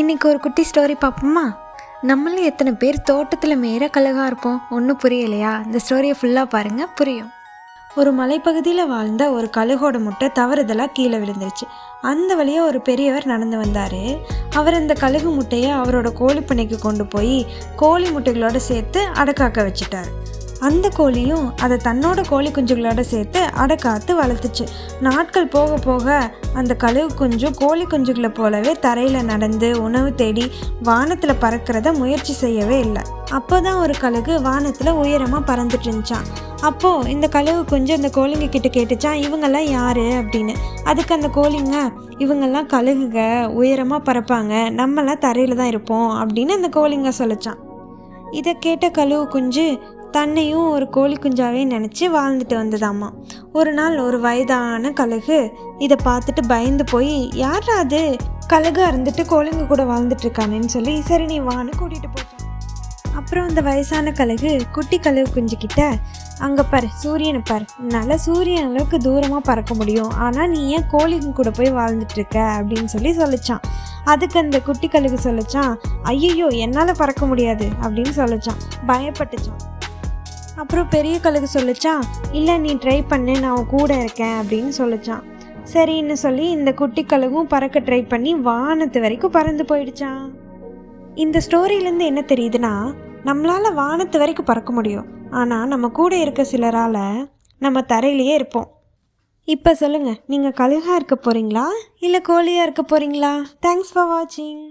இன்றைக்கி ஒரு குட்டி ஸ்டோரி பார்ப்போமா? நம்மளும் எத்தனை பேர் தோட்டத்தில் மேற கழுகாக இருப்போம். ஒன்றும் புரியலையா? இந்த ஸ்டோரியை ஃபுல்லாக பாருங்கள், புரியும். ஒரு மலைப்பகுதியில் வாழ்ந்த ஒரு கழுகோட முட்டை தவறுதலாக கீழே விழுந்துருச்சு. அந்த வழியாக ஒரு பெரியவர் நடந்து வந்தார். அவர் அந்த கழுகு முட்டையை அவரோட கோழி பண்ணைக்கு கொண்டு போய் கோழி முட்டைகளோடு சேர்த்து அடக்காக்க வச்சுட்டார். அந்த கோழியும் அதை தன்னோட கோழி குஞ்சுகளோட சேர்த்து அடக்காத்து வளர்த்துச்சு. நாட்கள் போக போக அந்த கழுகு குஞ்சும் கோழி குஞ்சுகளை போலவே தரையில் நடந்து உணவு தேடி வானத்தில் பறக்கிறத முயற்சி செய்யவே இல்லை. அப்போ தான் ஒரு கழுகு வானத்தில் உயரமாக பறந்துட்டு இருந்துச்சான். அப்போது இந்த கழுகு குஞ்சு அந்த கோழிங்க கிட்ட கேட்டுச்சான், இவங்கெல்லாம் யார் அப்படின்னு. அதுக்கு அந்த கோழிங்க, இவங்கெல்லாம் கழுகுக, உயரமாக பறப்பாங்க, நம்மளாம் தரையில் தான் இருப்போம் அப்படின்னு அந்த கோழிங்க சொல்லிச்சான். இதை கேட்ட கழுகு குஞ்சு தன்னையும் ஒரு கோழி குஞ்சாவே நினச்சி வாழ்ந்துட்டு வந்ததாம்மா. ஒரு நாள் ஒரு வயதான கழுகு இதை பார்த்துட்டு பயந்து போய், யாரா அது கழுகு இருந்துட்டு கோழிங்க கூட வாழ்ந்துட்டு இருக்கானேன்னு சொல்லி, சரி நீ வான்னு கூட்டிகிட்டு போச்சான். அப்புறம் அந்த வயசான கழுகு குட்டி கழுகு குஞ்சுக்கிட்ட, அங்கே பாரு, சூரியனை பாரு, உன்னால் சூரியன் அளவுக்கு தூரமாக பறக்க முடியும், ஆனால் நீ ஏன் கோழிங்க கூட போய் வாழ்ந்துட்டு இருக்க அப்படின்னு சொல்லி சொல்லிச்சான். அதுக்கு அந்த குட்டி கழுகு சொல்லிச்சான், ஐயோ என்னால் பறக்க முடியாது அப்படின்னு சொல்லிச்சான். பயப்பட்டுச்சான். அப்புறம் பெரிய கழுகு சொல்லிச்சான், இல்லை நீ ட்ரை பண்ணு, நான் உன் கூட இருக்கேன் அப்படின்னு சொல்லிச்சான். சரின்னு சொல்லி இந்த குட்டி கழுகும் பறக்க ட்ரை பண்ணி வானத்து வரைக்கும் பறந்து போயிடுச்சான். இந்த ஸ்டோரியிலேருந்து என்ன தெரியுதுன்னா, நம்மளால் வானத்து வரைக்கும் பறக்க முடியும், ஆனால் நம்ம கூட இருக்க சிலரால் நம்ம தரையிலேயே இருப்போம். இப்போ சொல்லுங்கள், நீங்கள் கழுகாக இருக்க போகிறீங்களா இல்லை கோழியாக இருக்க போகிறீங்களா? தேங்க்ஸ் ஃபார் வாட்சிங்.